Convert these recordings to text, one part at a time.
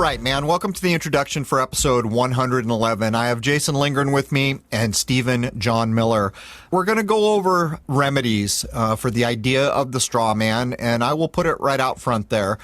right, man. Welcome to the introduction for episode 111. I have Jason Lindgren with me and Stephen John Miller. We're going to go over remedies for the idea of the straw man, and I will put it right out front there.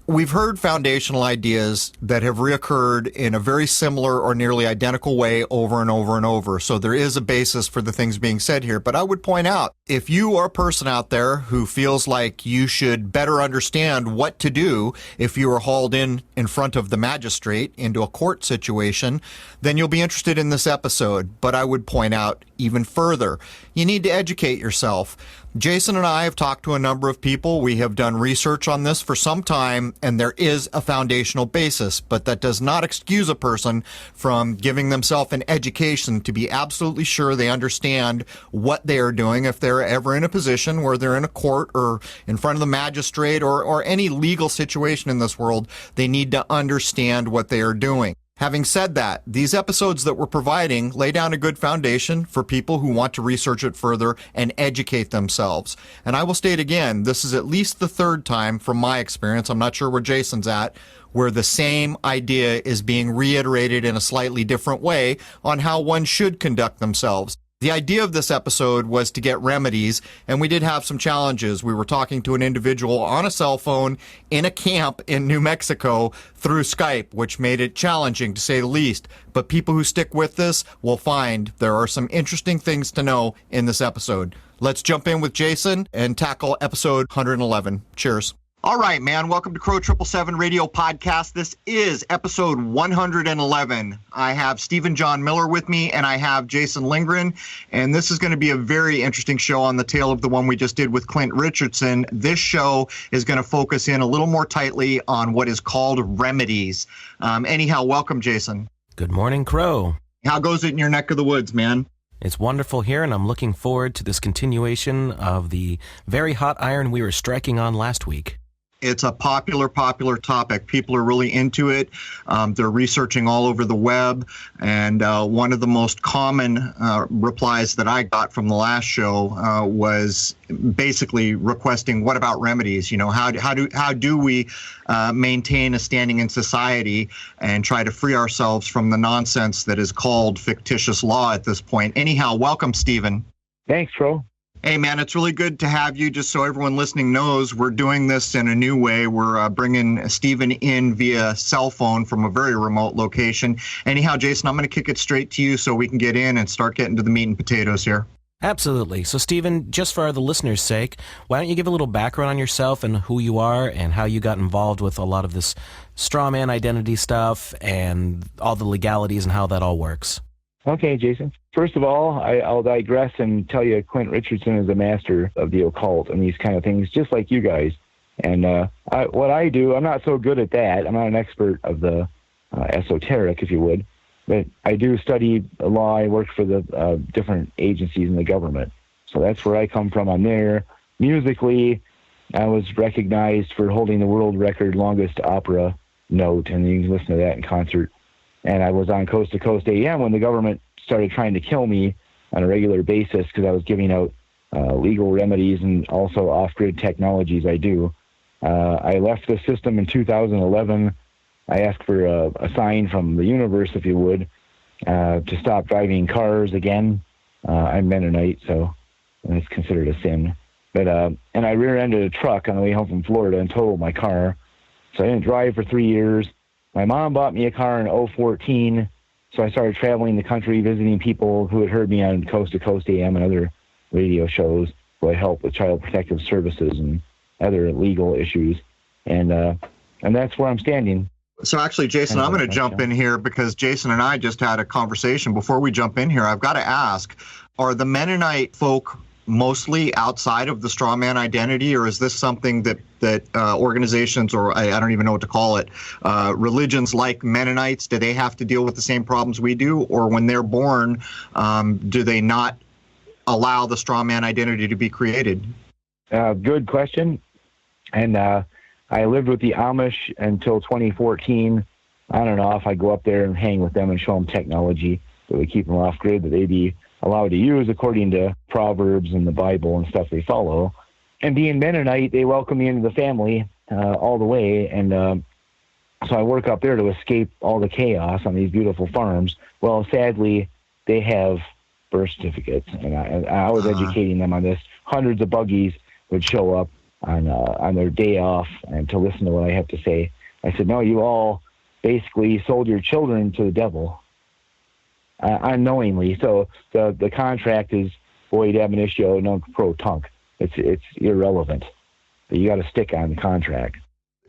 We've heard foundational ideas that have reoccurred in a very similar or nearly identical way over and over and over. So there is a basis for the things being said here. But I would point out, if you are a person out there who feels like you should better understand what to do if you are hauled in front of the magistrate into a court situation, then you'll be interested in this episode. But I would point out even further, you need to educate yourself. Jason and I have talked to a number of people. We have done research on this for some time, and there is a foundational basis, but that does not excuse a person from giving themselves an education to be absolutely sure they understand what they are doing if they're ever in a position where they're in a court or in front of the magistrate or any legal situation in this world. They need to understand what they are doing. Having said that, these episodes that we're providing lay down a good foundation for people who want to research it further and educate themselves. And I will state again, this is at least the third time from my experience, I'm not sure where Jason's at, where the same idea is being reiterated in a slightly different way on how one should conduct themselves. The idea of this episode was to get remedies, and we did have some challenges. We were talking to an individual on a cell phone in a camp in New Mexico through Skype, which made it challenging to say the least. But people who stick with this will find there are some interesting things to know in this episode. Let's jump in with Jason and tackle episode 111. Cheers. All right, man. Welcome to Crow 777 Radio Podcast. This is episode 111. I have Stephen John Miller with me, and I have Jason Lindgren. And this is going to be a very interesting show on the tail of the one we just did with Clint Richardson. This show is going to focus in a little more tightly on what is called remedies. Anyhow, welcome, Jason. Good morning, Crow. How goes it in your neck of the woods, man? It's wonderful here, and I'm looking forward to this continuation of the very hot iron we were striking on last week. It's a popular topic. People are really into it. They're researching all over the web. And one of the most common replies that I got from the last show was basically requesting, what about remedies? You know, how do we maintain a standing in society and try to free ourselves from the nonsense that is called fictitious law at this point? Anyhow, welcome, Stephen. Thanks, Tro. Hey, man, it's really good to have you. Just so everyone listening knows, we're doing this in a new way. We're bringing Stephen in via cell phone from a very remote location. Anyhow, Jason, I'm going to kick it straight to you so we can get in and start getting to the meat and potatoes here. Absolutely. So, Stephen, just for the listeners' sake, why don't you give a little background on yourself and who you are and how you got involved with a lot of this straw man identity stuff and all the legalities and how that all works? Okay, Jason. First of all, I'll digress and tell you Clint Richardson is a master of the occult and these kind of things, just like you guys. And what I do, I'm not so good at that. I'm not an expert of the esoteric, if you would. But I do study law. I work for the different agencies in the government. So that's where I come from. I'm there. Musically, I was recognized for holding the world record longest opera note, and you can listen to that in concert. And I was on Coast to Coast AM when the government started trying to kill me on a regular basis because I was giving out legal remedies and also off-grid technologies I do. I left the system in 2011. I asked for a sign from the universe, if you would, to stop driving cars again. I'm Mennonite, so it's considered a sin. But and I rear-ended a truck on the way home from Florida and totaled my car. So I didn't drive for 3 years. My mom bought me a car in 2014, so I started traveling the country, visiting people who had heard me on Coast to Coast AM and other radio shows who I help with child protective services and other legal issues. And that's where I'm standing. So actually, Jason, I'm going to jump in here because Jason and I just had a conversation. Before we jump in here, I've got to ask, are the Mennonite folk mostly outside of the straw man identity, or is this something that organizations, or I don't even know what to call it, religions like Mennonites, do they have to deal with the same problems we do? Or when they're born, do they not allow the straw man identity to be created? Good question. And I lived with the Amish until 2014. On and off, I go up there and hang with them and show them technology so we keep them off grid, that they be allowed to use according to Proverbs and the Bible and stuff they follow. And being Mennonite, they welcome me into the family all the way. And So I work up there to escape all the chaos on these beautiful farms. Well, sadly, they have birth certificates, and I was educating them on this. Hundreds of buggies would show up on their day off and to listen to what I have to say. I said, no, you all basically sold your children to the devil unknowingly. So the contract is void ab initio nunc pro tunc. It's irrelevant. But you got to stick on the contract.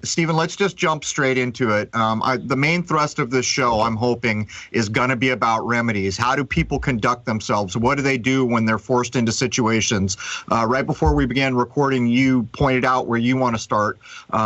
Stephen, let's just jump straight into it. The main thrust of this show, I'm hoping, is going to be about remedies. How do people conduct themselves? What do they do when they're forced into situations? Right before we began recording, you pointed out where you want to start.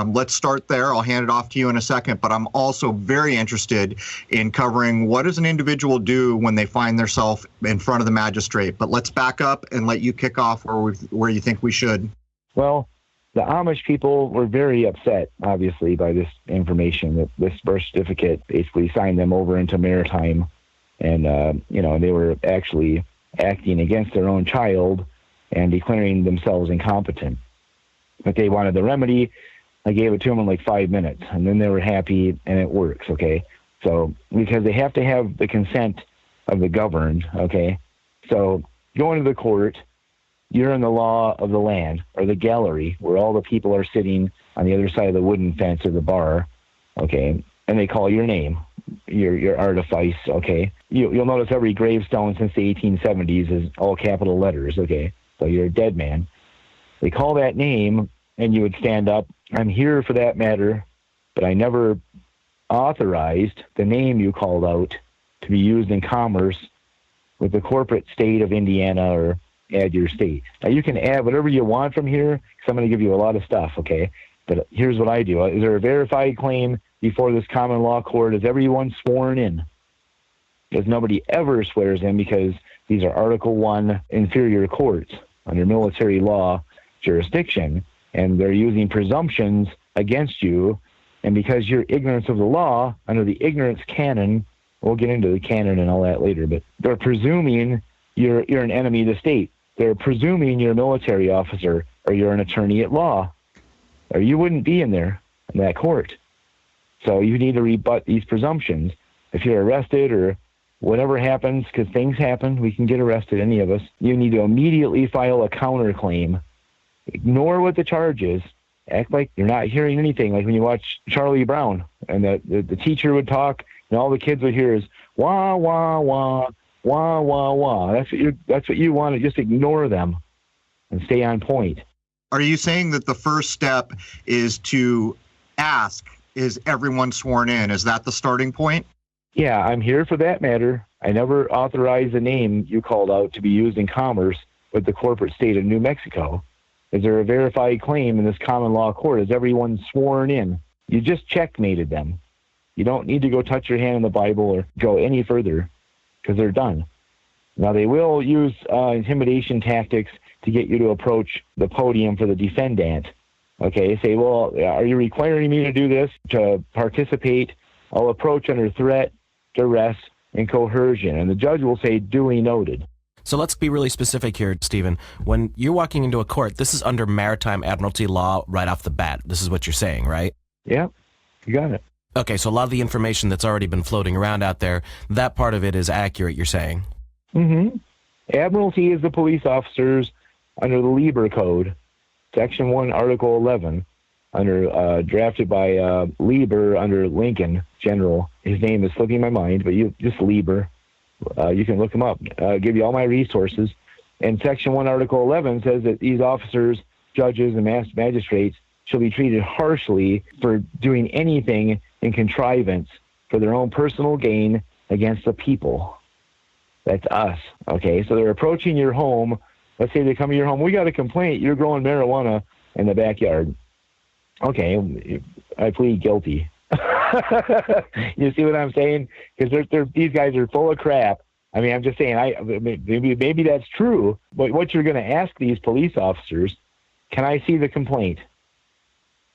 Let's start there. I'll hand it off to you in a second, but I'm also very interested in covering what does an individual do when they find themselves in front of the magistrate. But let's back up and let you kick off where you think we should. Well, the Amish people were very upset, obviously, by this information that this birth certificate basically signed them over into maritime, and they were actually acting against their own child and declaring themselves incompetent. But they wanted the remedy. I gave it to them in like 5 minutes, and then they were happy, and it works. Okay, so because they have to have the consent of the governed. Okay, so going to the court. You're in the law of the land, or the gallery, where all the people are sitting on the other side of the wooden fence or the bar, okay, and they call your name, your artifice, okay. You'll notice every gravestone since the 1870s is all capital letters, okay, so you're a dead man. They call that name, and you would stand up. I'm here for that matter, but I never authorized the name you called out to be used in commerce with the corporate state of Indiana or add your state. Now, you can add whatever you want from here, because I'm going to give you a lot of stuff, okay? But here's what I do. Is there a verified claim before this common law court? Is everyone sworn in? Because nobody ever swears in, because these are Article I inferior courts under military law jurisdiction, and they're using presumptions against you, and because you're ignorance of the law, under the ignorance canon, we'll get into the canon and all that later, but they're presuming you're an enemy of the state. They're presuming you're a military officer or you're an attorney at law, or you wouldn't be in that court. So you need to rebut these presumptions. If you're arrested or whatever happens, because things happen, we can get arrested, any of us, you need to immediately file a counterclaim. Ignore what the charge is. Act like you're not hearing anything, like when you watch Charlie Brown and the teacher would talk and all the kids would hear is wah, wah, wah. Wah, wah, wah. That's what you want to just ignore them and stay on point. Are you saying that the first step is to ask, is everyone sworn in? Is that the starting point? Yeah, I'm here for that matter. I never authorized the name you called out to be used in commerce with the corporate state of New Mexico. Is there a verified claim in this common law court? Is everyone sworn in? You just checkmated them. You don't need to go touch your hand in the Bible or go any further, because they're done. Now, they will use intimidation tactics to get you to approach the podium for the defendant. Okay, say, well, are you requiring me to do this to participate? I'll approach under threat, duress, and coercion. And the judge will say, duly noted. So let's be really specific here, Stephen. When you're walking into a court, this is under maritime admiralty law right off the bat. This is what you're saying, right? Yeah, you got it. Okay, so a lot of the information that's already been floating around out there, that part of it is accurate, you're saying? Mm-hmm. Admiralty is the police officers under the Lieber Code, Section 1, Article 11, drafted by Lieber under Lincoln General. His name is slipping my mind, but just Lieber. You can look him up. I'll give you all my resources. And Section 1, Article 11 says that these officers, judges, and magistrates shall be treated harshly for doing anything in contrivance for their own personal gain against the people. That's us, okay? So they're approaching your home. Let's say they come to your home. We got a complaint. You're growing marijuana in the backyard. Okay, I plead guilty. You see what I'm saying? Because these guys are full of crap. I mean, I'm just saying, maybe that's true, but what you're going to ask these police officers, can I see the complaint?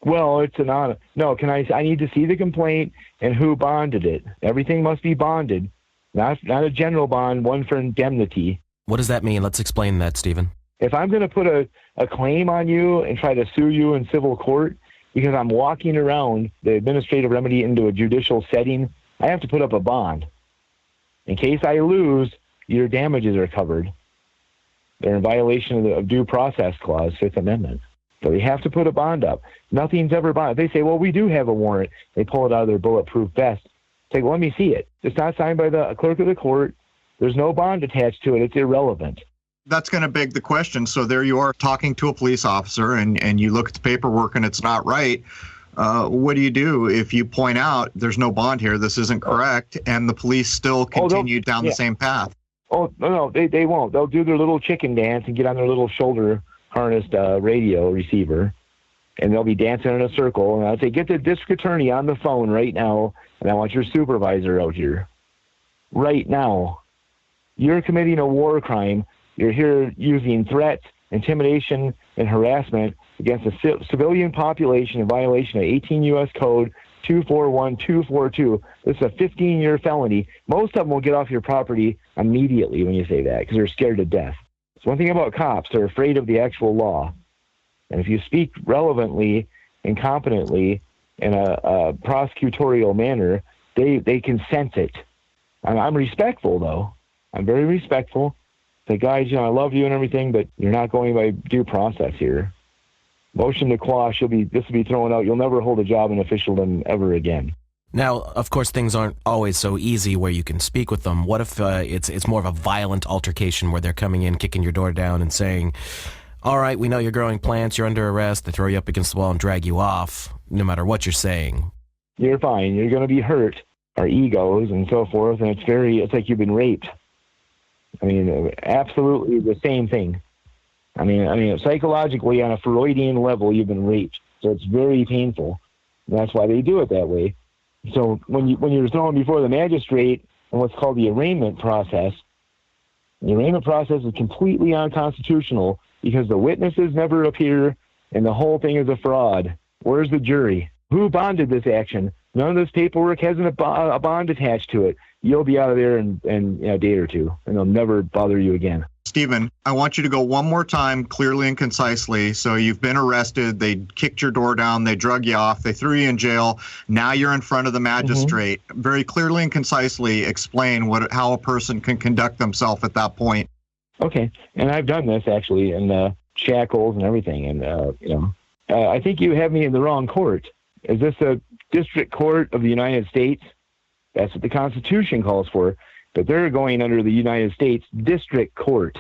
Well, it's an honor. No, I need to see the complaint and who bonded it. Everything must be bonded, not a general bond, one for indemnity. What does that mean? Let's explain that, Stephen. If I'm going to put a claim on you and try to sue you in civil court, because I'm walking around the administrative remedy into a judicial setting, I have to put up a bond. In case I lose, your damages are covered. They're in violation of the due process clause, Fifth Amendment. So you have to put a bond up. Nothing's ever bonded. They say, well, we do have a warrant. They pull it out of their bulletproof vest. Say, well, let me see it. It's not signed by the clerk of the court. There's no bond attached to it. It's irrelevant. That's going to beg the question. So there you are talking to a police officer and you look at the paperwork and it's not right. What do you do if you point out there's no bond here, this isn't correct, and the police still continue down the same path? Oh, no, they won't. They'll do their little chicken dance and get on their little shoulder harnessed radio receiver, and they'll be dancing in a circle. And I'll say, get the district attorney on the phone right now, and I want your supervisor out here. Right now. You're committing a war crime. You're here using threats, intimidation, and harassment against a civilian population in violation of 18 U.S. Code 241242. This is a 15-year felony. Most of them will get off your property immediately when you say that because they're scared to death. It's one thing about cops. They're afraid of the actual law. And if you speak relevantly and competently in a prosecutorial manner, they can sense it. I'm respectful, though. I'm very respectful. Say, guys, I love you and everything, but you're not going by due process here. Motion to quash, this will be thrown out. You'll never hold a job in officialdom ever again. Now, of course, things aren't always so easy where you can speak with them. What if it's more of a violent altercation where they're coming in, kicking your door down and saying, all right, we know you're growing plants, you're under arrest, they throw you up against the wall and drag you off, no matter what you're saying? You're fine. You're going to be hurt. Our egos and so forth, and it's like you've been raped. I mean, absolutely the same thing. I mean, psychologically on a Freudian level, you've been raped. So it's very painful. And that's why they do it that way. So when you're thrown before the magistrate in what's called the arraignment process, the arraignment process is completely unconstitutional because the witnesses never appear and the whole thing is a fraud. Where's the jury? Who bonded this action? None of this paperwork has a bond attached to it. You'll be out of there in a day or two, and they'll never bother you again. Stephen, I want you to go one more time, clearly and concisely. So you've been arrested. They kicked your door down. They drug you off. They threw you in jail. Now you're in front of the magistrate. Mm-hmm. Very clearly and concisely explain how a person can conduct themselves at that point. Okay. And I've done this, actually, in shackles and everything. And, I think you have me in the wrong court. Is this a district court of the United States? That's what the Constitution calls for. But they're going under the United States District Court,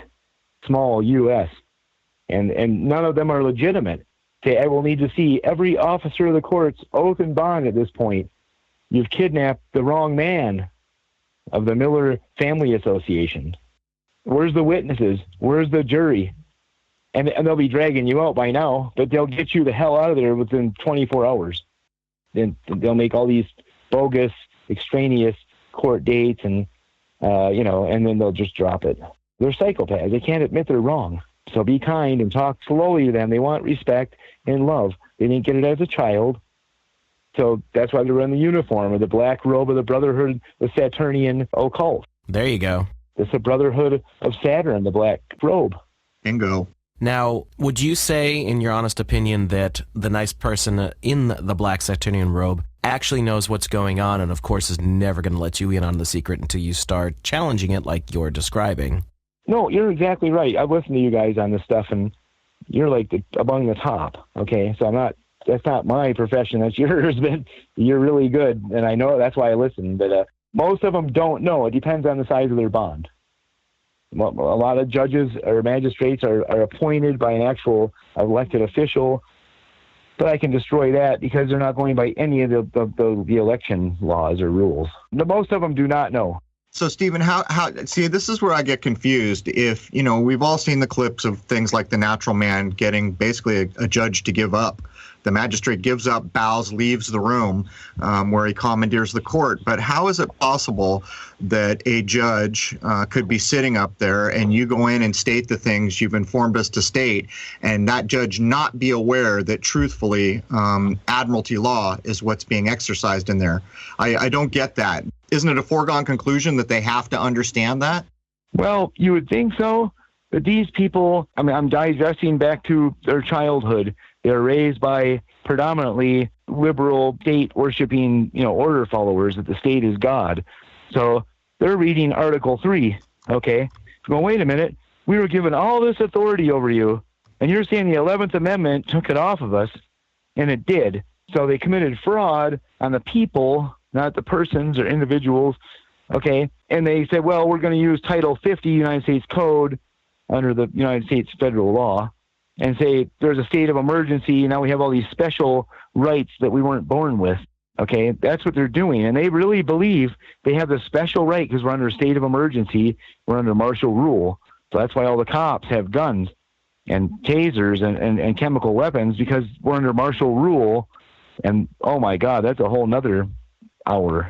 small U.S., and none of them are legitimate. Okay, I will need to see every officer of the court's oath and bond at this point. You've kidnapped the wrong man of the Miller Family Association. Where's the witnesses? Where's the jury? And they'll be dragging you out by now, but they'll get you the hell out of there within 24 hours. Then they'll make all these bogus, extraneous court dates and then they'll just drop it. They're psychopaths. They can't admit they're wrong. So be kind and talk slowly to them. They want respect and love. They didn't get it as a child. So that's why they're in the uniform or the black robe of the Brotherhood of Saturnian Occult. There you go. It's the Brotherhood of Saturn, the black robe. Bingo. Now, would you say, in your honest opinion, that the nice person in the black Saturnian robe actually knows what's going on and, of course, is never going to let you in on the secret until you start challenging it like you're describing? No, you're exactly right. I've listened to you guys on this stuff, and you're like among the top, okay? So that's not my profession, that's yours, but you're really good, and I know that's why I listen. But most of them don't know. It depends on the size of their bond. A lot of judges or magistrates are appointed by an actual elected official, but I can destroy that because they're not going by any of the election laws or rules. Most of them do not know. So, Stephen, see, this is where I get confused. If, we've all seen the clips of things like The Natural Man getting basically a judge to give up. The magistrate gives up, bows, leaves the room where he commandeers the court. But how is it possible that a judge could be sitting up there and you go in and state the things you've informed us to state, and that judge not be aware that, truthfully, admiralty law is what's being exercised in there? I don't get that. Isn't it a foregone conclusion that they have to understand that? Well, you would think so. But these people, I'm digressing back to their childhood. They're raised by predominantly liberal state worshiping, order followers that the state is God. So they're reading Article 3. Okay. Well, wait a minute. We were given all this authority over you, and you're saying the 11th Amendment took it off of us, and it did. So they committed fraud on the people, not the persons or individuals. Okay. And they said, well, we're going to use Title 50 United States Code under the United States federal law and say there's a state of emergency. Now we have all these special rights that we weren't born with. Okay. That's what they're doing. And they really believe they have this special right because we're under a state of emergency. We're under martial rule. So that's why all the cops have guns and tasers and chemical weapons, because we're under martial rule. And oh my God, that's a whole nother hour,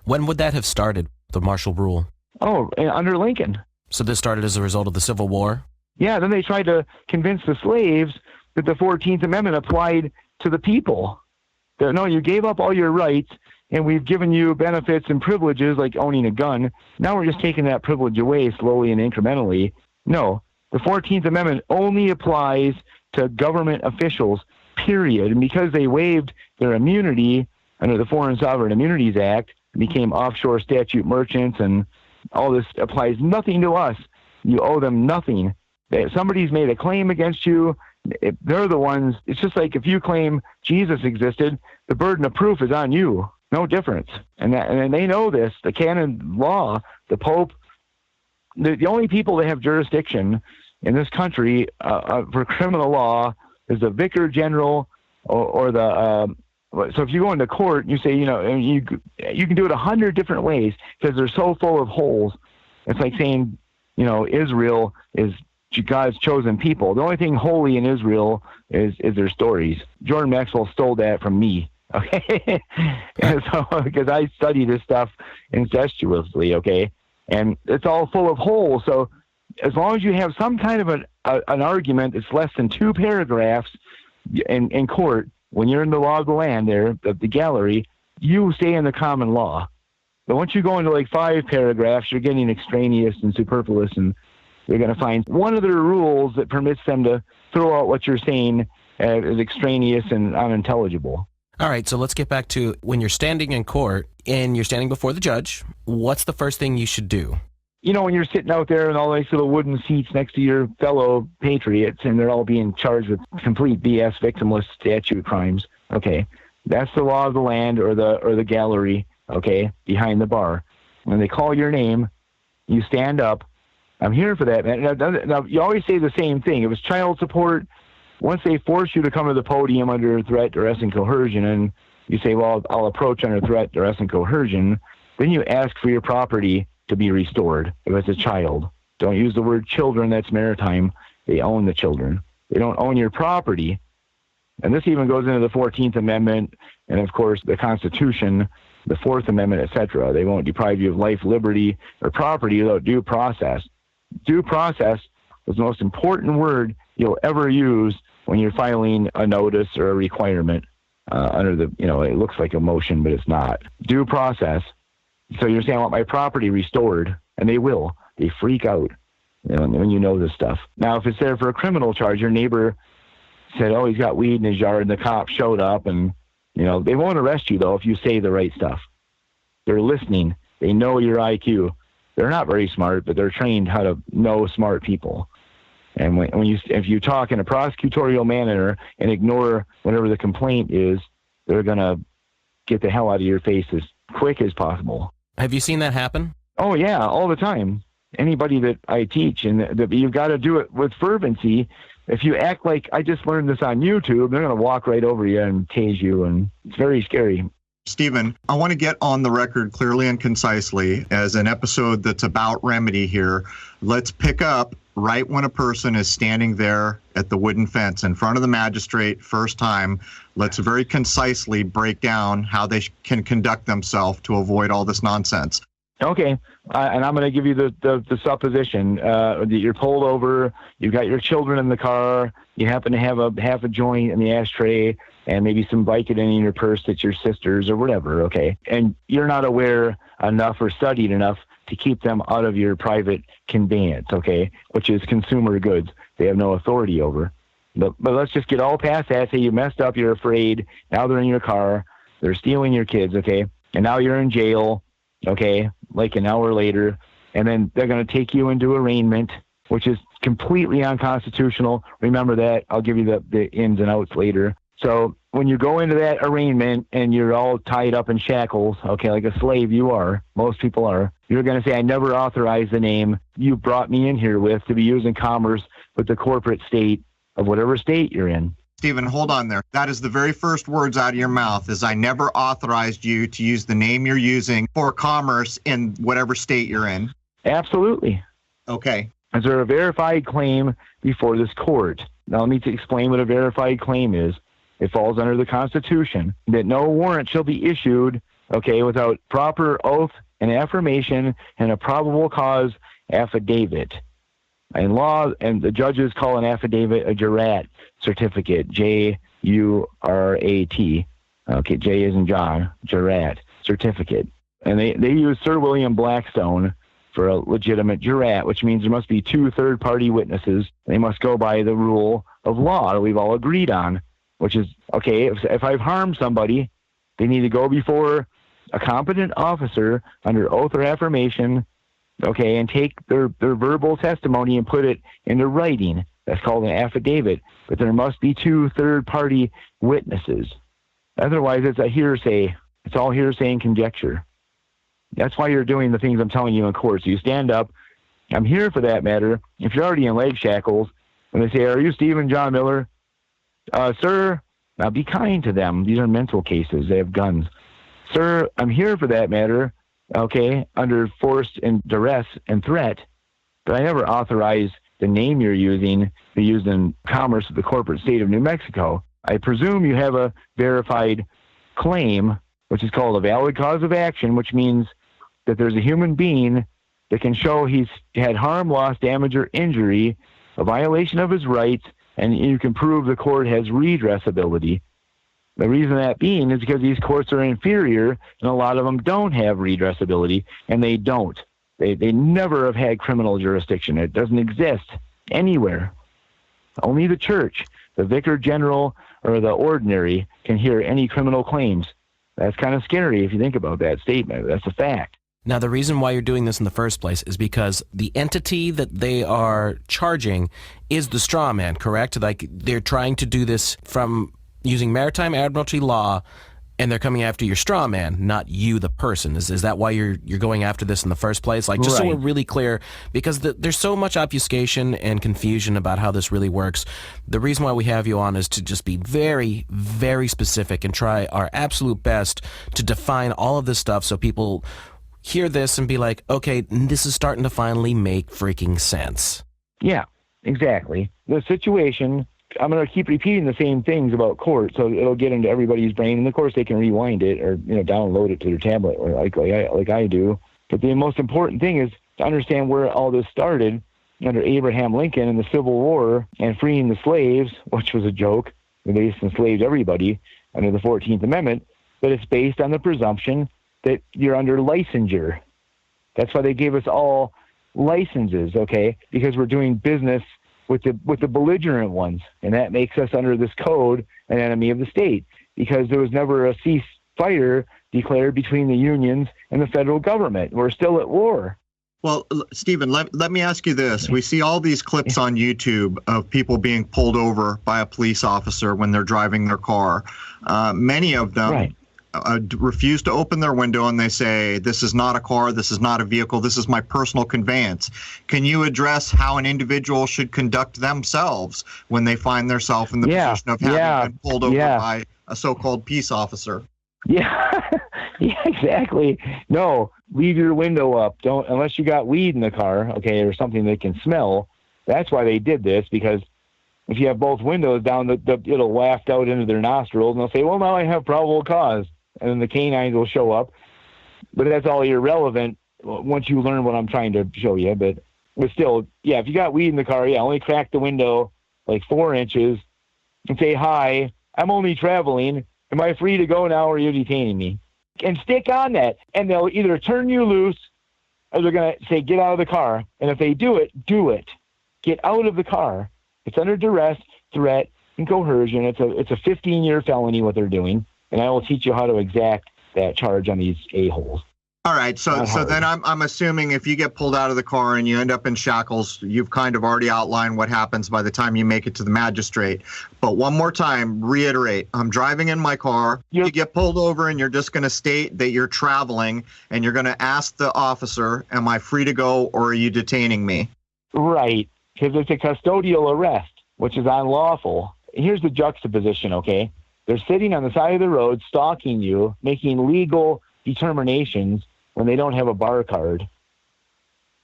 When would that have started, the martial rule? Oh, under Lincoln. So this started as a result of the Civil War? Yeah, then they tried to convince the slaves that the 14th Amendment applied to the people. That, no, you gave up all your rights, and we've given you benefits and privileges like owning a gun. Now we're just taking that privilege away slowly and incrementally. No, the 14th Amendment only applies to government officials, period. And because they waived their immunity under the Foreign Sovereign Immunities Act, became offshore statute merchants, and all this applies nothing to us. You owe them nothing. If somebody's made a claim against you, they're the ones. It's just like if you claim Jesus existed, the burden of proof is on you. No difference. And they know this. The canon law, the Pope, the only people that have jurisdiction in this country for criminal law is the Vicar General or the. So if you go into court and you say, you can do it 100 different ways because they're so full of holes. It's like saying, Israel is God's chosen people. The only thing holy in Israel is their stories. Jordan Maxwell stole that from me. Okay. And so, because I study this stuff incestuously. Okay. And it's all full of holes. So as long as you have some kind of an argument that's less than 2 paragraphs in court, when you're in the law of the land there, the gallery, you stay in the common law. But once you go into like 5 paragraphs, you're getting extraneous and superfluous, and you're going to find one of their rules that permits them to throw out what you're saying as extraneous and unintelligible. All right, so let's get back to when you're standing in court and you're standing before the judge, what's the first thing you should do? When you're sitting out there in all these little wooden seats next to your fellow patriots, and they're all being charged with complete BS victimless statute crimes. Okay. That's the law of the land or the gallery. Okay. Behind the bar. When they call your name, you stand up. I'm here for that, man. Now, you always say the same thing. It was child support. Once they force you to come to the podium under threat, duress, and coercion, and you say, well, I'll approach under threat, duress, and coercion, then you ask for your property to be restored if it's a child. Don't use the word children, that's maritime. They own the children. They don't own your property. And this even goes into the 14th Amendment and, of course, the Constitution, the 4th Amendment, etc. They won't deprive you of life, liberty, or property without due process. Due process is the most important word you'll ever use when you're filing a notice or a requirement under the, it looks like a motion, but it's not. Due process. So you're saying, I want my property restored, and they will. They freak out when you know this stuff. Now, if it's there for a criminal charge, your neighbor said, oh, he's got weed in his yard, and the cops showed up, and, they won't arrest you, though, if you say the right stuff. They're listening. They know your IQ. They're not very smart, but they're trained how to know smart people. And if you talk in a prosecutorial manner and ignore whatever the complaint is, they're going to get the hell out of your face as quick as possible. Have you seen that happen? Oh, yeah, all the time. Anybody that I teach, and you've got to do it with fervency. If you act like I just learned this on YouTube, they're going to walk right over you and tase you, and it's very scary. Stephen, I want to get on the record clearly and concisely as an episode that's about remedy here. Let's pick up right when a person is standing there at the wooden fence in front of the magistrate first time. Let's very concisely break down how they can conduct themselves to avoid all this nonsense. Okay, and I'm going to give you the supposition that you're pulled over, you've got your children in the car, you happen to have half a joint in the ashtray, and maybe some Vicodin in your purse that's your sister's or whatever, okay? And you're not aware enough or studied enough to keep them out of your private conveyance, okay, which is consumer goods they have no authority over. But let's just get all past that. Say you messed up, you're afraid. Now they're in your car. They're stealing your kids, okay? And now you're in jail, okay, like an hour later. And then they're going to take you into arraignment, which is completely unconstitutional. Remember that. I'll give you the ins and outs later. So when you go into that arraignment and you're all tied up in shackles, okay, like a slave you are, most people are, you're going to say, I never authorized the name you brought me in here with to be used in commerce with the corporate state of whatever state you're in. Stephen, hold on there. That is the very first words out of your mouth is I never authorized you to use the name you're using for commerce in whatever state you're in. Absolutely. Okay. Is there a verified claim before this court? Now let me explain what a verified claim is. It falls under the Constitution that no warrant shall be issued, okay, without proper oath and affirmation and a probable cause affidavit. In law, and the judges call an affidavit a jurat certificate, Jurat. Okay, J as in John, jurat certificate. And they use Sir William Blackstone for a legitimate jurat, which means there must be 2 third-party witnesses. They must go by the rule of law that we've all agreed on, which is, okay, if I've harmed somebody, they need to go before a competent officer under oath or affirmation, okay, and take their verbal testimony and put it into writing. That's called an affidavit. But there must be 2 third-party witnesses. Otherwise, it's a hearsay. It's all hearsay and conjecture. That's why you're doing the things I'm telling you in court. So you stand up. I'm here for that matter. If you're already in leg shackles, when they say, are you Stephen John Miller? Sir, now be kind to them. These are mental cases. They have guns. Sir, I'm here for that matter, okay, under force and duress and threat, but I never authorized the name you're using to be used in commerce of the corporate state of New Mexico. I presume you have a verified claim, which is called a valid cause of action, which means that there's a human being that can show he's had harm, loss, damage, or injury, a violation of his rights, and you can prove the court has redressability. The reason that being is because these courts are inferior, and a lot of them don't have redressability, and they don't. They never have had criminal jurisdiction. It doesn't exist anywhere. Only the church, the vicar general, or the ordinary can hear any criminal claims. That's kind of scary if you think about that statement. That's a fact. Now, the reason why you're doing this in the first place is because the entity that they are charging is the straw man, correct? Like, they're trying to do this from using maritime admiralty law, and they're coming after your straw man, not you, the person. Is that why you're going after this in the first place? Like, just Right. so we're really clear, because there's so much obfuscation and confusion about how this really works. The reason why we have you on is to just be very, very specific and try our absolute best to define all of this stuff so people hear this and be like, okay, this is starting to finally make freaking sense. Yeah, exactly. The situation, I'm going to keep repeating the same things about court, so it'll get into everybody's brain, and of course they can rewind it or download it to their tablet or like I do. But the most important thing is to understand where all this started under Abraham Lincoln and the Civil War and freeing the slaves, which was a joke. They enslaved everybody under the 14th Amendment, but it's based on the presumption that you're under licensure. That's why they gave us all licenses, okay? Because we're doing business with the belligerent ones, and that makes us under this code an enemy of the state, because there was never a ceasefire declared between the unions and the federal government. We're still at war. Well, Stephen, let me ask you this. We see all these clips on YouTube of people being pulled over by a police officer when they're driving their car. Many of them Right. Refuse to open their window, and they say, this is not a car, this is not a vehicle, this is my personal conveyance. Can you address how an individual should conduct themselves when they find themselves in the position of having been pulled over by a so-called peace officer? Yeah, yeah, exactly. No, leave your window up. Don't, unless you got weed in the car, okay, or something they can smell. That's why they did this, because if you have both windows down, it'll waft out into their nostrils, and they'll say, well, now I have probable cause. And then the canines will show up. But that's all irrelevant once you learn what I'm trying to show you. But still, yeah, if you got weed in the car, only crack the window like 4 inches and say, hi, I'm only traveling. Am I free to go now, or are you detaining me? And stick on that. And they'll either turn you loose, or they're going to say, get out of the car. And if they do it, do it. Get out of the car. It's under duress. threat, and coercion. It's a 15-year felony what they're doing, and I will teach you how to exact that charge on these a-holes. All right, so then I'm assuming if you get pulled out of the car and you end up in shackles, you've kind of already outlined what happens by the time you make it to the magistrate. But one more time, reiterate, I'm driving in my car, you get pulled over and you're just going to state that you're traveling and you're going to ask the officer, am I free to go or are you detaining me? Right, because it's a custodial arrest, which is unlawful. Here's the juxtaposition, okay? They're sitting on the side of the road, stalking you, making legal determinations when they don't have a bar card.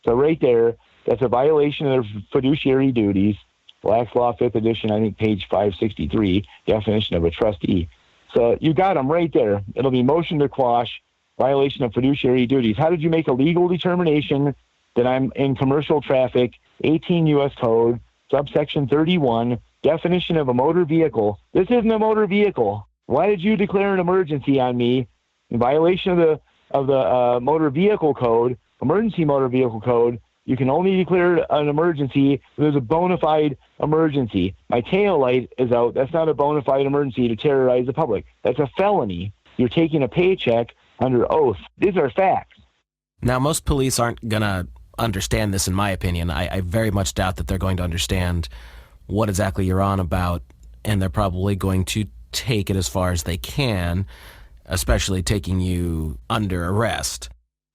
So right there, that's a violation of their fiduciary duties. Black's Law, 5th edition, I think page 563, definition of a trustee. So you got them right there. It'll be motion to quash, violation of fiduciary duties. How did you make a legal determination that I'm in commercial traffic, 18 U.S. Code, subsection 31, definition of a motor vehicle? This isn't a motor vehicle. Why did you declare an emergency on me in violation of the motor vehicle code, emergency motor vehicle code? You can only declare an emergency if there's a bona fide emergency. My tail light is out. That's not a bona fide emergency to terrorize the public. That's a felony. You're taking a paycheck under oath. These are facts. Now, most police aren't going to understand this, in my opinion. I very much doubt that they're going to understand what exactly you're on about, and they're probably going to take it as far as they can, especially taking you under arrest.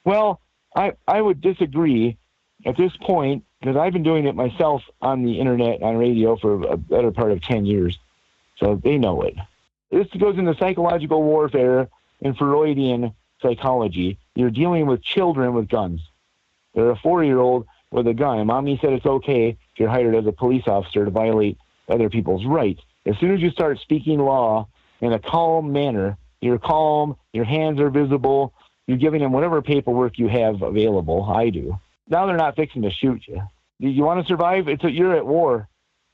Well, I would disagree at this point, because I've been doing it myself on the internet, on radio, for a better part of 10 years. So they know it. This goes into psychological warfare and Freudian psychology. You're dealing with children with guns. They're a 4-year-old with a gun. And Mommy said it's okay if you're hired as a police officer to violate other people's rights. As soon as you start speaking law in a calm manner, you're calm, your hands are visible, you're giving them whatever paperwork you have available. I do. Now they're not fixing to shoot you. Do you want to survive? You're at war.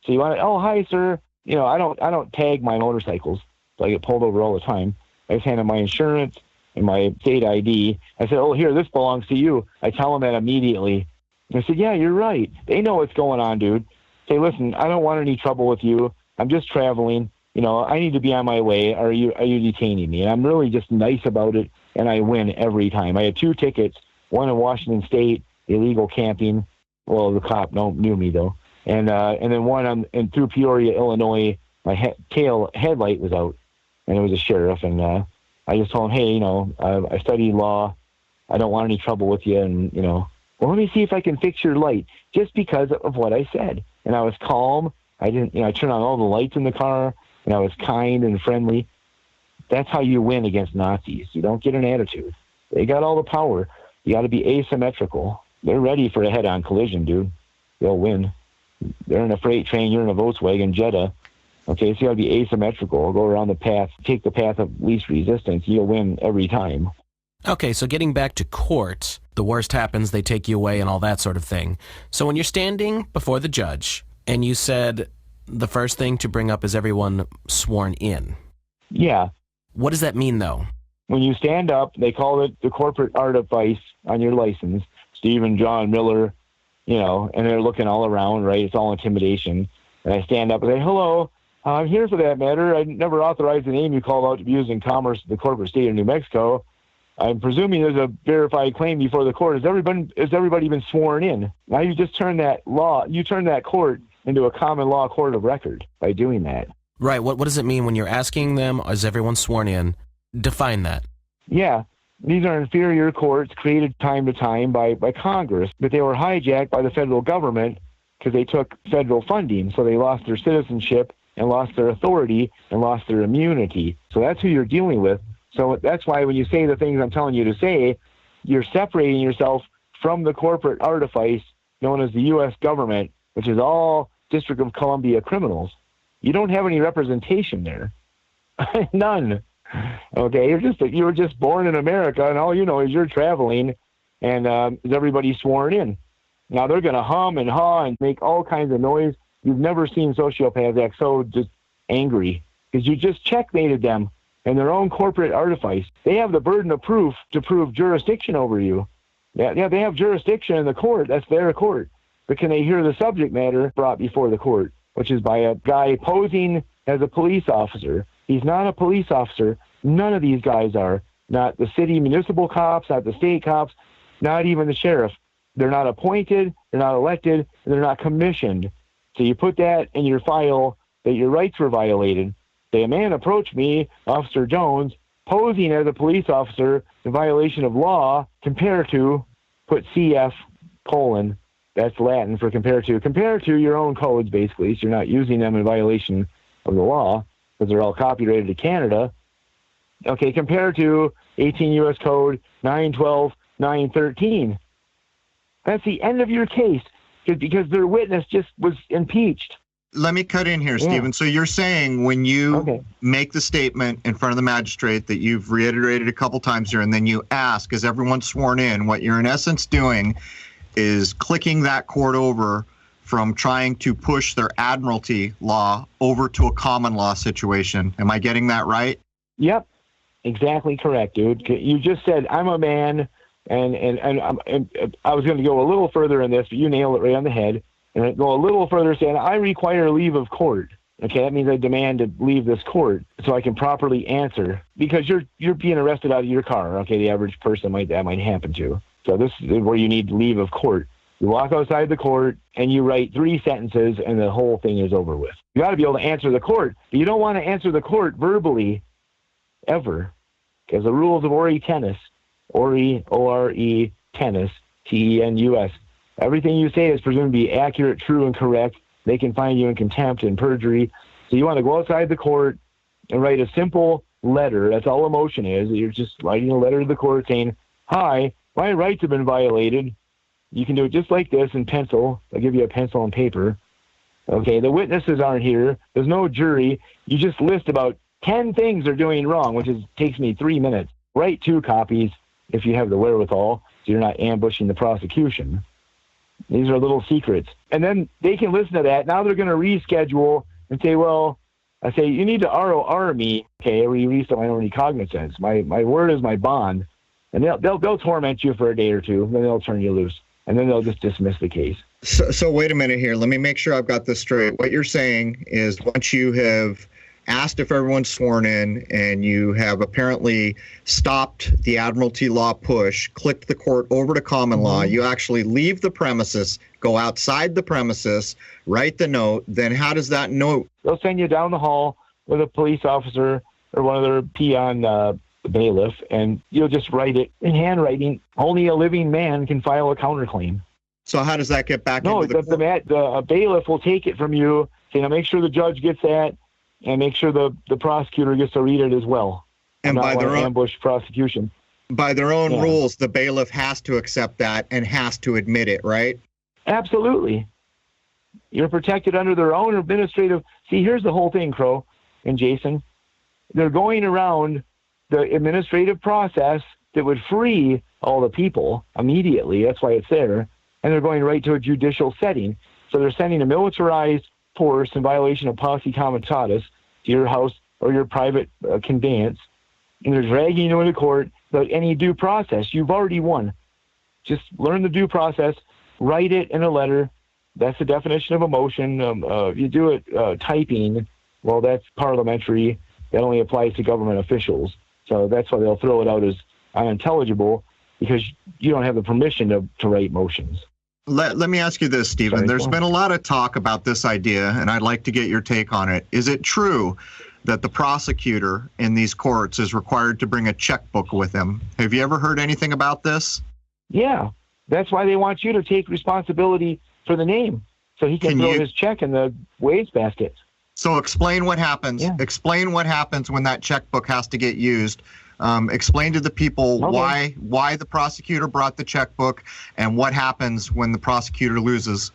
So you want to, oh, hi, sir. You know, I don't tag my motorcycles. So I get pulled over all the time. I just hand them my insurance and my state ID. I said, oh, here, this belongs to you. I tell them that immediately. And I said, yeah, you're right. They know what's going on, dude. Say, listen, I don't want any trouble with you. I'm just traveling. You know, I need to be on my way. Are you detaining me? And I'm really just nice about it, and I win every time. I had 2 tickets, one in Washington State, illegal camping. Well, the cop knew me, though. And then one through Peoria, Illinois, my tail headlight was out, and it was a sheriff. And I just told him, hey, you know, I studied law. I don't want any trouble with you. And, you know, well, let me see if I can fix your light, just because of what I said. And I was calm. I didn't, you know, I turned on all the lights in the car, and I was kind and friendly. That's how you win against Nazis. You don't get an attitude. They got all the power. You got to be asymmetrical. They're ready for a head-on collision, dude. They'll win. They're in a freight train. You're in a Volkswagen Jetta. Okay, so you got to be asymmetrical. Go around the path. Take the path of least resistance. You'll win every time. Okay, so getting back to court, the worst happens, they take you away and all that sort of thing. So when you're standing before the judge and you said the first thing to bring up is everyone sworn in. Yeah. What does that mean, though? When you stand up, they call it the corporate artifice on your license. Stephen John Miller, you know, and they're looking all around, right? It's all intimidation. And I stand up and say, hello, I'm here for that matter. I never authorized the name you called out to be used in commerce of the corporate state of New Mexico. I'm presuming there's a verified claim before the court. Has everybody been sworn in? Now you just turn that court into a common law court of record by doing that. Right. What does it mean when you're asking them, is everyone sworn in? Define that. Yeah. These are inferior courts created time to time by Congress, but they were hijacked by the federal government because they took federal funding. So they lost their citizenship and lost their authority and lost their immunity. So that's who you're dealing with. So that's why when you say the things I'm telling you to say, you're separating yourself from the corporate artifice known as the U.S. government, which is all District of Columbia criminals. You don't have any representation there. None. Okay, you were just born in America, and all you know is you're traveling, and is everybody sworn in? Now they're going to hum and haw and make all kinds of noise. You've never seen sociopaths act so just angry because you just checkmated them and their own corporate artifice. They have the burden of proof to prove jurisdiction over you. Yeah, they have jurisdiction in the court. That's their court. But can they hear the subject matter brought before the court? which is by a guy posing as a police officer. He's not a police officer. None of these guys are. Not the city municipal cops, not the state cops, not even the sheriff. They're not appointed, they're not elected, and they're not commissioned. So you put that in your file that your rights were violated. Say, a man approached me, Officer Jones, posing as a police officer in violation of law, compare to, put CF, : that's Latin for compare to your own codes, basically, so you're not using them in violation of the law, because they're all copyrighted to Canada. Okay, compare to 18 U.S. Code 912-913. That's the end of your case, because their witness just was impeached. Let me cut in here, Stephen. So you're saying when you make the statement in front of the magistrate that you've reiterated a couple times here, and then you ask, is everyone sworn in? What you're in essence doing is clicking that court over from trying to push their admiralty law over to a common law situation. Am I getting that right? Yep, exactly correct, dude. You just said, I'm a man, and I was going to go a little further in this, but you nailed it right on the head. And I go a little further saying, I require leave of court. Okay, that means I demand to leave this court so I can properly answer, because you're being arrested out of your car. Okay, the average person that might happen to. So this is where you need leave of court. You walk outside the court and you write 3 sentences and the whole thing is over with. You got to be able to answer the court. But you don't want to answer the court verbally ever, because the rules of Ori Tennis, Ori, O-R-E, Tennis, T-E-N-U-S, everything you say is presumed to be accurate, true, and correct. They can find you in contempt and perjury. So you want to go outside the court and write a simple letter. That's all a motion is. You're just writing a letter to the court saying, hi, my rights have been violated. You can do it just like this in pencil. I'll give you a pencil and paper. Okay, the witnesses aren't here. There's no jury. You just list about 10 things they're doing wrong, which takes me 3 minutes. Write 2 copies if you have the wherewithal, so you're not ambushing the prosecution. These are little secrets. And then they can listen to that. Now they're going to reschedule and say, well, I say, you need to ROR me, okay, or release my own recognizance. My word is my bond. And they'll torment you for a day or 2, then they'll turn you loose. And then they'll just dismiss the case. So wait a minute here. Let me make sure I've got this straight. What you're saying is once you have asked if everyone's sworn in and you have apparently stopped the admiralty law push, clicked the court over to common law, you actually leave the premises, go outside the premises, write the note, then how does that note? They'll send you down the hall with a police officer or one of their peon bailiff, and you'll just write it in handwriting. Only a living man can file a counterclaim. So how does that get back into the court? The bailiff will take it from you, say, now make sure the judge gets that, and make sure the prosecutor gets to read it as well. And by their own ambush prosecution. By their own rules, the bailiff has to accept that and has to admit it, right? Absolutely. You're protected under their own administrative. See, here's the whole thing, Crow and Jason. They're going around the administrative process that would free all the people immediately. That's why it's there. And they're going right to a judicial setting. So they're sending a militarized force in violation of posse comitatus to your house or your private conveyance. And they're dragging you into court without any due process. You've already won. Just learn the due process, write it in a letter. That's the definition of a motion. You do it typing, well, that's parliamentary. That only applies to government officials. So that's why they'll throw it out as unintelligible, because you don't have the permission to write motions. Let me ask you this, Stephen. There's been a lot of talk about this idea, and I'd like to get your take on it. Is it true that the prosecutor in these courts is required to bring a checkbook with him? Have you ever heard anything about this? Yeah. That's why they want you to take responsibility for the name, so he can throw his check in the wastebasket. So explain what happens. Yeah. Explain what happens when that checkbook has to get used. Explain to the people why the prosecutor brought the checkbook and what happens when the prosecutor loses.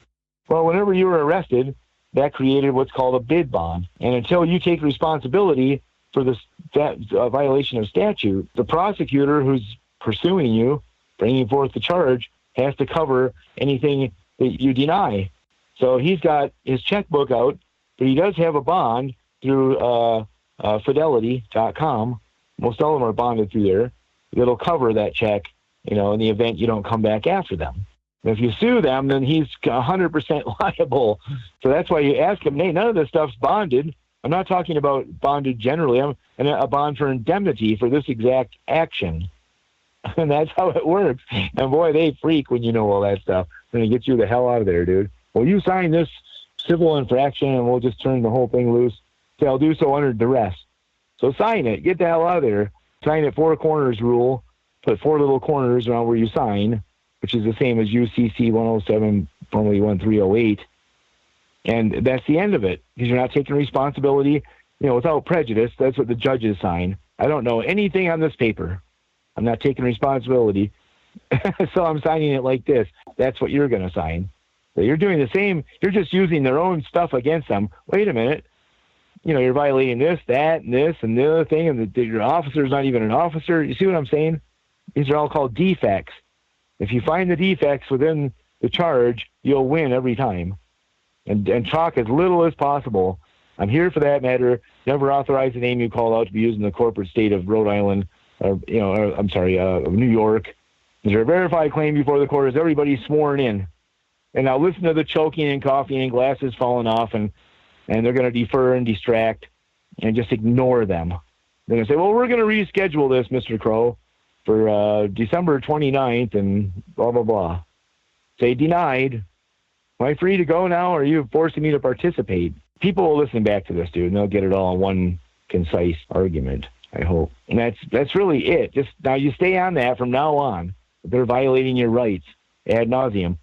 Well, whenever you were arrested, that created what's called a bid bond. And until you take responsibility for this violation of statute, the prosecutor who's pursuing you, bringing forth the charge, has to cover anything that you deny. So he's got his checkbook out, but he does have a bond through Fidelity.com. Most all of them are bonded through there. It'll cover that check, in the event you don't come back after them. And if you sue them, then he's 100% liable. So that's why you ask him, hey, none of this stuff's bonded. I'm not talking about bonded generally. I'm a bond for indemnity for this exact action. And that's how it works. And boy, they freak when you know all that stuff. Then it gets you the hell out of there, dude. Well, you sign this civil infraction and we'll just turn the whole thing loose. Say, I'll do so under duress. So sign it. Get the hell out of there. Sign it 4 corners rule. Put 4 little corners around where you sign, which is the same as UCC 107, formerly 1308. And that's the end of it, because you're not taking responsibility, without prejudice. That's what the judges sign. I don't know anything on this paper. I'm not taking responsibility. So I'm signing it like this. That's what you're going to sign. So you're doing the same. You're just using their own stuff against them. Wait a minute. You're violating this, that, and this, and the other thing, and your officer's not even an officer. You see what I'm saying? These are all called defects. If you find the defects within the charge, you'll win every time. And talk as little as possible. I'm here for that matter. Never authorize the name you call out to be used in the corporate state of Rhode Island, of New York. Is there a verified claim before the court? Is everybody sworn in? And now listen to the choking and coughing and glasses falling off, and they're going to defer and distract and just ignore them. They're going to say, well, we're going to reschedule this, Mr. Crow, for December 29th and blah, blah, blah. Say denied. Am I free to go now, or are you forcing me to participate? People will listen back to this, dude, and they'll get it all in one concise argument, I hope. And that's really it. Just now you stay on that from now on. They're violating your rights ad nauseum.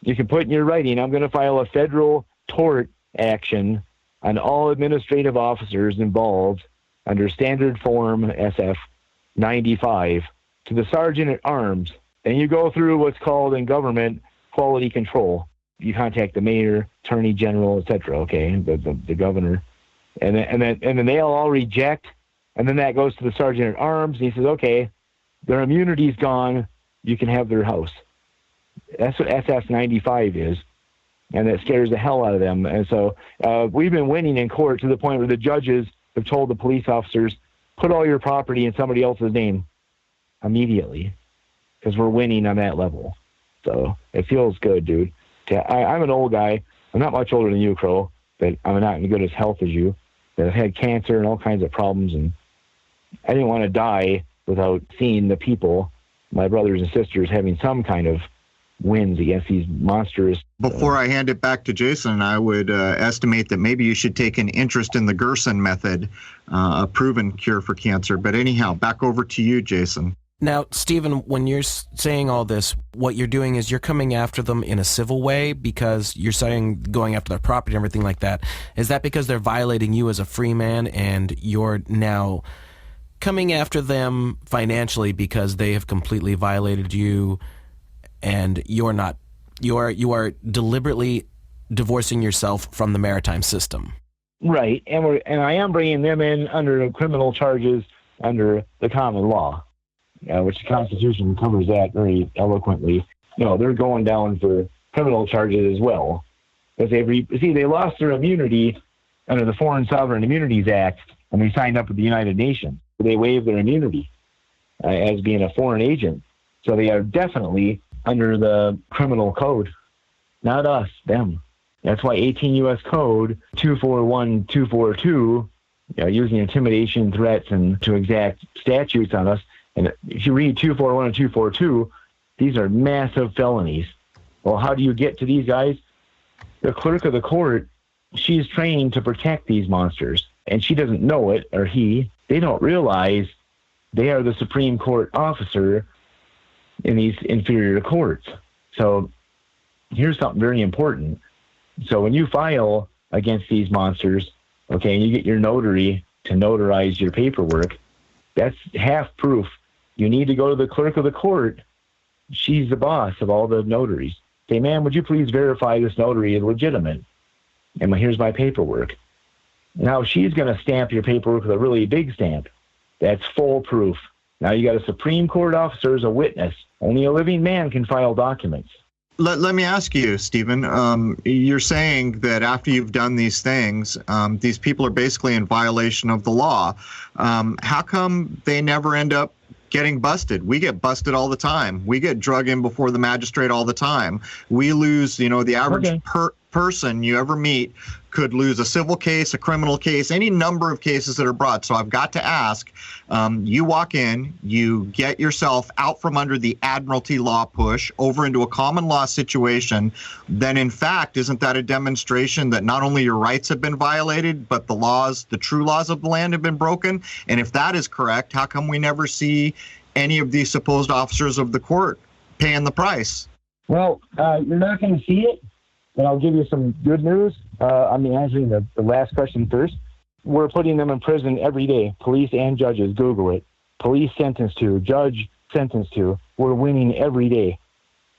You can put in your writing, I'm going to file a federal tort action on all administrative officers involved under standard form SF 95 to the sergeant at arms. And you go through what's called in government quality control. You contact the mayor, attorney general, etc. Okay, the governor, and then they'll all reject, and then that goes to the sergeant at arms, and he says, okay, their immunity's gone, you can have their house. That's what SF 95 is, and that scares the hell out of them. And so we've been winning in court to the point where the judges have told the police officers, put all your property in somebody else's name immediately, because we're winning on that level. So it feels good, dude. I'm an old guy. I'm not much older than you, Crow, but I'm not in good as health as you. But I've had cancer and all kinds of problems, and I didn't want to die without seeing the people, my brothers and sisters, having some kind of wins against these monstrous. Before I hand it back to Jason, I would estimate that maybe you should take an interest in the Gerson method, a proven cure for cancer. But anyhow, back over to you, Jason. Now, Stephen, when you're saying all this, what you're doing is you're coming after them in a civil way because you're saying going after their property and everything like that. Is that because they're violating you as a free man and you're now coming after them financially because they have completely violated you and you are deliberately divorcing yourself from the maritime system? Right, and I am bringing them in under criminal charges under the common law. Which the Constitution covers that very eloquently. They're going down for criminal charges as well. Because they lost their immunity under the Foreign Sovereign Immunities Act when they signed up with the United Nations. They waived their immunity as being a foreign agent. So they are definitely under the criminal code. Not us, them. That's why 18 U.S. Code 241242, using intimidation, threats, and to exact statutes on us. And if you read 241 and 242, these are massive felonies. Well, how do you get to these guys? The clerk of the court, she's trained to protect these monsters, and she doesn't know it, or he. They don't realize they are the Supreme Court officer in these inferior courts. So here's something very important. So when you file against these monsters, okay, and you get your notary to notarize your paperwork, that's half proof. You need to go to the clerk of the court. She's the boss of all the notaries. Say, ma'am, would you please verify this notary is legitimate? And here's my paperwork. Now she's going to stamp your paperwork with a really big stamp. That's full proof. Now you got a Supreme Court officer as a witness. Only a living man can file documents. Let me ask you, Stephen, you're saying that after you've done these things, these people are basically in violation of the law. How come they never end up getting busted. We get busted all the time. We get drug in before the magistrate all the time. We lose, the average person you ever meet could lose a civil case, a criminal case, any number of cases that are brought. So I've got to ask, you walk in, you get yourself out from under the admiralty law push over into a common law situation, then in fact, isn't that a demonstration that not only your rights have been violated, but the true laws of the land have been broken? And if that is correct, how come we never see any of these supposed officers of the court paying the price? Well, you're not going to see it, but I'll give you some good news. I'm answering the last question first. We're putting them in prison every day, police and judges. Google it. Police sentenced to, judge sentenced to. We're winning every day.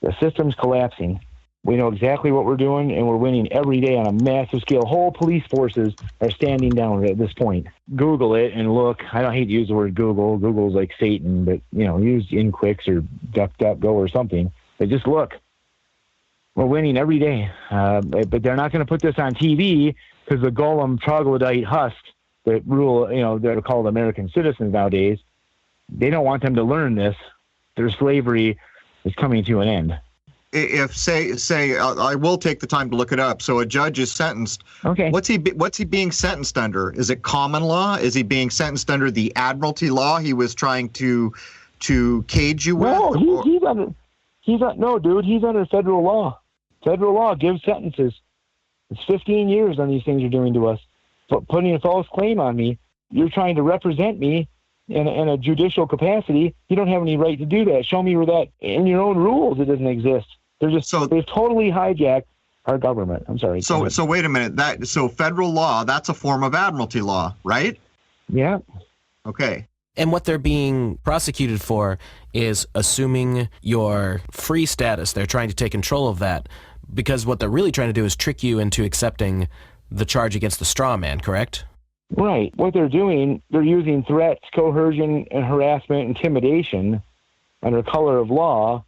The system's collapsing. We know exactly what we're doing, and we're winning every day on a massive scale. Whole police forces are standing down at this point. Google it and look. I don't hate to use the word Google. Google's like Satan, but, use InQuicks or DuckDuckGo or something. But just look. We're winning every day, but they're not going to put this on TV because the golem troglodyte husks that rule, that are called American citizens nowadays, they don't want them to learn this. Their slavery is coming to an end. If say I will take the time to look it up. So a judge is sentenced. Okay. What's he being sentenced under? Is it common law? Is he being sentenced under the admiralty law he was trying to cage you with? No, he's under federal law. Federal law gives sentences. It's 15 years on these things you're doing to us. But putting a false claim on me, you're trying to represent me in a judicial capacity. You don't have any right to do that. Show me where that, in your own rules, it doesn't exist. They've totally hijacked our government. I'm sorry. So wait a minute. So federal law, that's a form of admiralty law, right? Yeah. Okay. And what they're being prosecuted for is assuming your free status. They're trying to take control of that because what they're really trying to do is trick you into accepting the charge against the straw man, correct? Right. What they're doing, they're using threats, coercion, and harassment, intimidation under color of law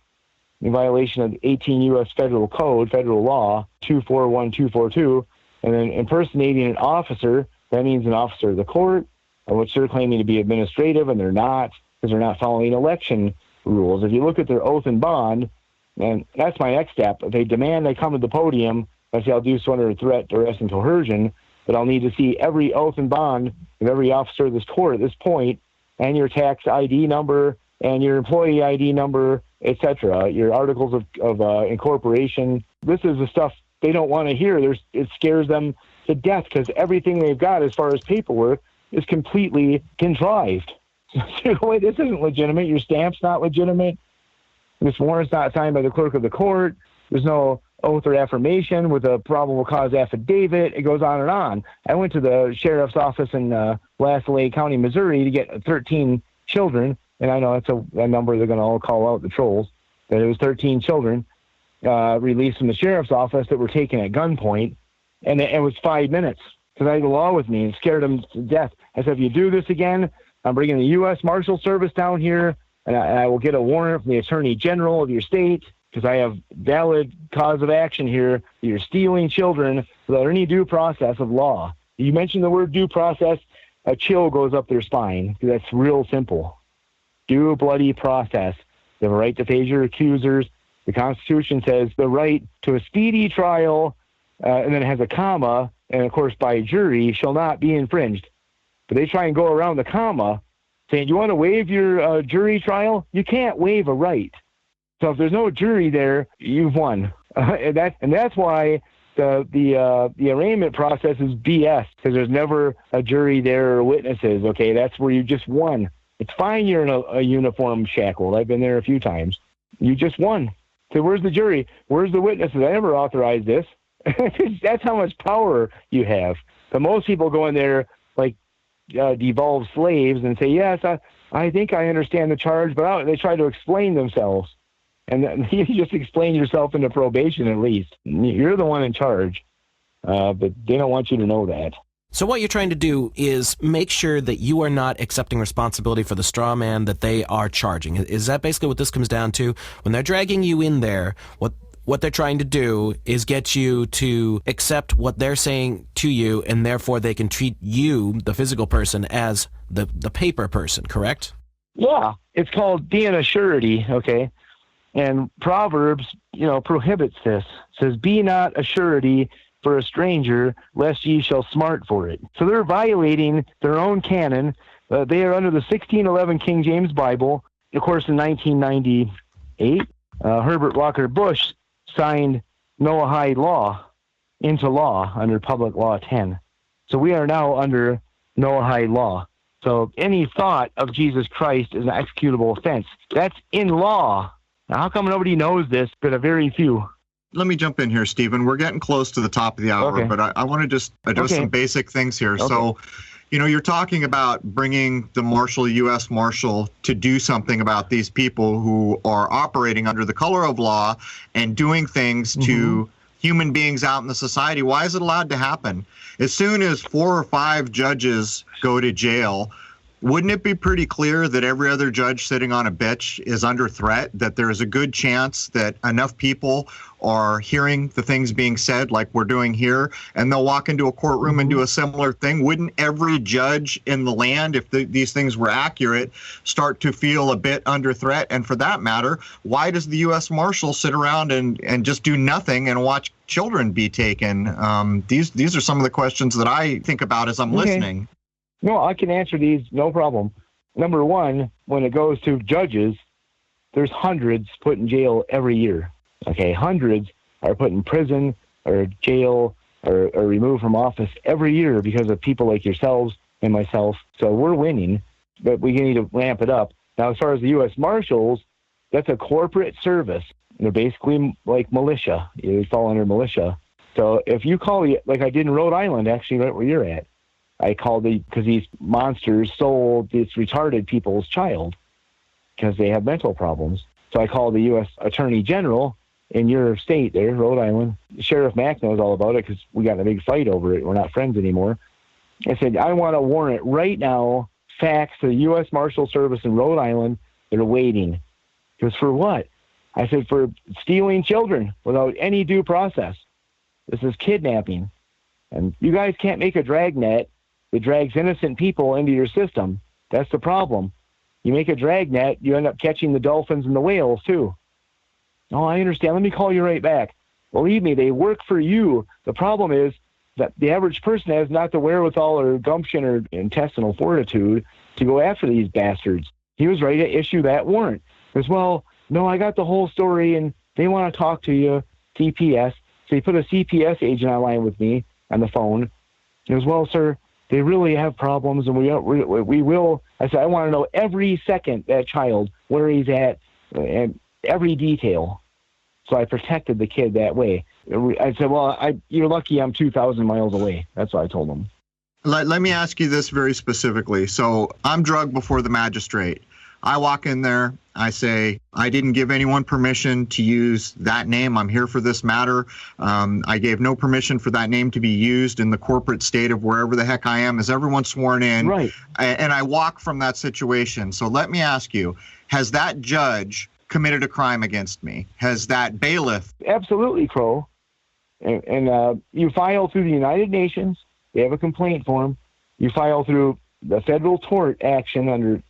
in violation of 18 U.S. Federal Code, Federal Law 241242, and then impersonating an officer. That means an officer of the court, which they're claiming to be administrative, and they're not, because they're not following election rules. If you look at their oath and bond, and that's my next step, if they demand they come to the podium, I say I'll do so under threat, duress, and coercion, but I'll need to see every oath and bond of every officer of this court at this point, and your tax ID number, and your employee ID number, etc., your articles of incorporation. This is the stuff they don't want to hear. It scares them to death because everything they've got as far as paperwork is completely contrived. Wait, this isn't legitimate. Your stamp's not legitimate. This warrant's not signed by the clerk of the court. There's no oath or affirmation with a probable cause affidavit. It goes on and on. I went to the sheriff's office in Lafayette County, Missouri to get 13 children, and I know that's a number they're going to all call out, the trolls, but it was 13 children released from the sheriff's office that were taken at gunpoint, and it was 5 minutes because I had the law with me and scared them to death. I said, if you do this again, I'm bringing the U.S. Marshal Service down here, and I will get a warrant from the Attorney General of your state because I have valid cause of action here. You're stealing children without any due process of law. You mentioned the word due process, a chill goes up their spine because that's real simple. Due bloody process. They have a right to face your accusers. The Constitution says the right to a speedy trial, and then it has a comma, and of course by jury, shall not be infringed. But they try and go around the comma saying, you want to waive your jury trial? You can't waive a right. So if there's no jury there, you've won. And that's why the arraignment process is BS, because there's never a jury there or witnesses, okay? That's where you just won. It's fine you're in a uniform shackled. I've been there a few times. You just won. So where's the jury? Where's the witnesses? I never authorized this. That's how much power you have. But most people go in there like devolved slaves and say, yes, I think I understand the charge, but they try to explain themselves. And then you just explain yourself into probation at least. You're the one in charge, but they don't want you to know that. So what you're trying to do is make sure that you are not accepting responsibility for the straw man that they are charging. Is that basically what this comes down to? When they're dragging you in there, what they're trying to do is get you to accept what they're saying to you, and therefore they can treat you, the physical person, as the paper person, correct? Yeah, it's called being a surety, okay? And Proverbs, prohibits this. It says, be not a surety for a stranger, lest ye shall smart for it. So they're violating their own canon. They are under the 1611 King James Bible. Of course, in 1998, Herbert Walker Bush signed Noahide law into law under Public Law 10. So we are now under Noahide law. So any thought of Jesus Christ is an executable offense. That's in law. Now, how come nobody knows this but a very few? Let me jump in here, Stephen. We're getting close to the top of the hour, Okay. but I want to just address some basic things here. Okay. So, you're talking about bringing the U.S. Marshal to do something about these people who are operating under the color of law and doing things to human beings out in the society. Why is it allowed to happen? As soon as 4 or 5 judges go to jail, wouldn't it be pretty clear that every other judge sitting on a bench is under threat, that there is a good chance that enough people are hearing the things being said like we're doing here, and they'll walk into a courtroom and do a similar thing? Wouldn't every judge in the land, if these things were accurate, start to feel a bit under threat? And for that matter, why does the U.S. Marshal sit around and just do nothing and watch children be taken? These are some of the questions that I think about as I'm listening. No, I can answer these, no problem. Number one, when it goes to judges, there's hundreds put in jail every year. Okay, hundreds are put in prison or jail or removed from office every year because of people like yourselves and myself. So we're winning, but we need to ramp it up. Now, as far as the U.S. Marshals, that's a corporate service. They're basically like militia. They fall under militia. So if you call, like I did in Rhode Island, actually right where you're at, I called because these monsters sold this retarded people's child because they have mental problems. So I called the U.S. Attorney General in your state there, Rhode Island. Sheriff Mack knows all about it because we got in a big fight over it. We're not friends anymore. I said, I want a warrant right now, fax to the U.S. Marshal Service in Rhode Island. They're waiting. Because for what? I said, for stealing children without any due process. This is kidnapping. And you guys can't make a dragnet that drags innocent people into your system. That's the problem. You make a dragnet, you end up catching the dolphins and the whales too. Oh, I understand. Let me call you right back. Believe me, they work for you. The problem is that the average person has not the wherewithal or gumption or intestinal fortitude to go after these bastards. He was ready to issue that warrant. As well, no, I got the whole story and they want to talk to you, CPS. So he put a CPS agent online with me on the phone. As well, sir, they really have problems, and we will. I said, I want to know every second that child, where he's at, and every detail. So I protected the kid that way. I said, well, you're lucky I'm 2,000 miles away. That's what I told him. Let me ask you this very specifically. So I'm drugged before the magistrate. I walk in there. I say, I didn't give anyone permission to use that name. I'm here for this matter. I gave no permission for that name to be used in the corporate state of wherever the heck I am. Is everyone sworn in? Right. And I walk from that situation. So let me ask you, has that judge committed a crime against me? Has that bailiff? Absolutely, Crow. And you file through the United Nations. They have a complaint form. You file through the Federal Tort Action under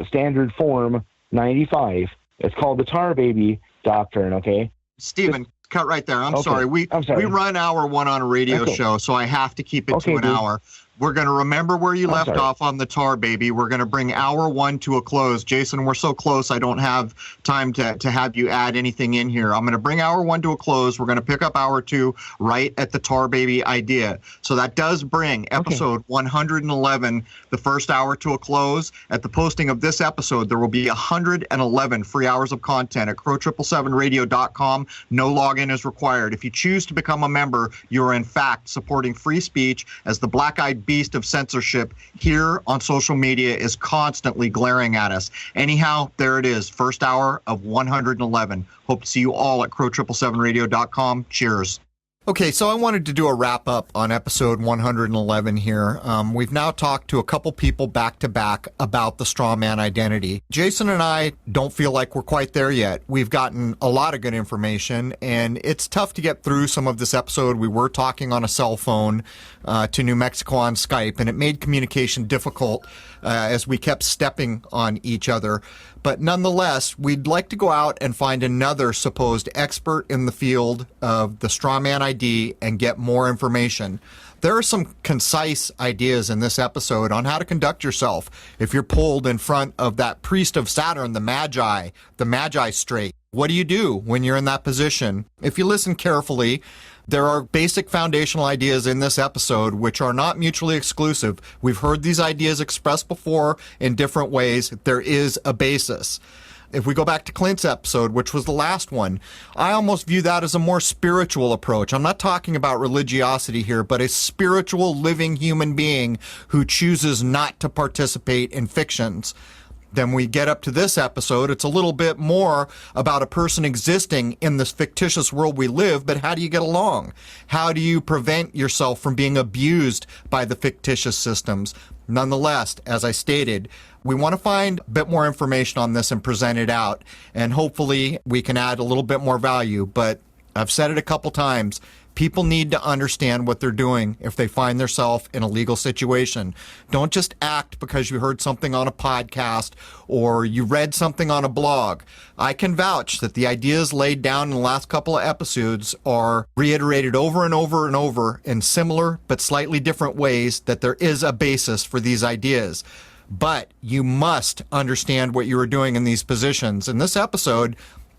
Standard Form 95. It's called the Tar Baby Doctrine, okay? Stephen, cut right there. I'm Okay. sorry. We run hour one on a radio That's show, so I have to keep it to an dude. hour. We're going to remember where you left sorry. off on the Tar Baby. We're going to bring hour one to a close. Jason, we're so close, I don't have time to have you add anything in here. I'm going to bring hour one to a close. We're going to pick up hour two right at the Tar Baby idea. So that does bring episode 111, the first hour, to a close. At the posting of this episode, there will be 111 free hours of content at crow777radio.com. No login is required. If you choose to become a member, you're in fact supporting free speech, as the black-eyed beast of censorship here on social media is constantly glaring at us. Anyhow, there it is, first hour of 111. Hope to see you all at crow777radio.com. Cheers. Okay, so I wanted to do a wrap up on episode 111 here. We've now talked to a couple people back to back about the straw man identity. Jason and I don't feel like we're quite there yet. We've gotten a lot of good information, and it's tough to get through some of this episode. We were talking on a cell phone to New Mexico on Skype, and it made communication difficult. as we kept stepping on each other. But nonetheless, we'd like to go out and find another supposed expert in the field of the strawman ID and get more information. There are some concise ideas in this episode on how to conduct yourself if you're pulled in front of that priest of Saturn, the Magi straight. What do you do when you're in that position? If you listen carefully, there are basic foundational ideas in this episode which are not mutually exclusive. We've heard these ideas expressed before in different ways. There is a basis. If we go back to Clint's episode, which was the last one, I almost view that as a more spiritual approach. I'm not talking about religiosity here, but a spiritual living human being who chooses not to participate in fictions. Then we get up to this episode, it's a little bit more about a person existing in this fictitious world we live, but how do you get along? How do you prevent yourself from being abused by the fictitious systems? Nonetheless, as I stated, we want to find a bit more information on this and present it out, and hopefully we can add a little bit more value. But I've said it a couple times, people need to understand what they're doing if they find themselves in a legal situation. Don't just act because you heard something on a podcast or you read something on a blog. I can vouch that the ideas laid down in the last couple of episodes are reiterated over and over and over in similar but slightly different ways, that there is a basis for these ideas. But you must understand what you are doing in these positions. In this episode,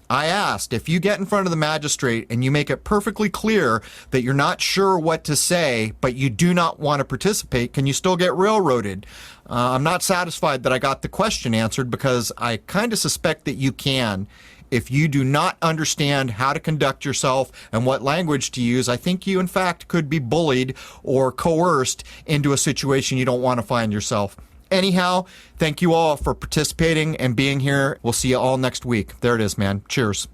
I asked, if you get in front of the magistrate and you make it perfectly clear that you're not sure what to say, but you do not want to participate, can you still get railroaded? I'm not satisfied that I got the question answered, because I kind of suspect that you can. If you do not understand how to conduct yourself and what language to use, I think you, in fact, could be bullied or coerced into a situation you don't want to find yourself. Anyhow, thank you all for participating and being here. We'll see you all next week. There it is, man. Cheers.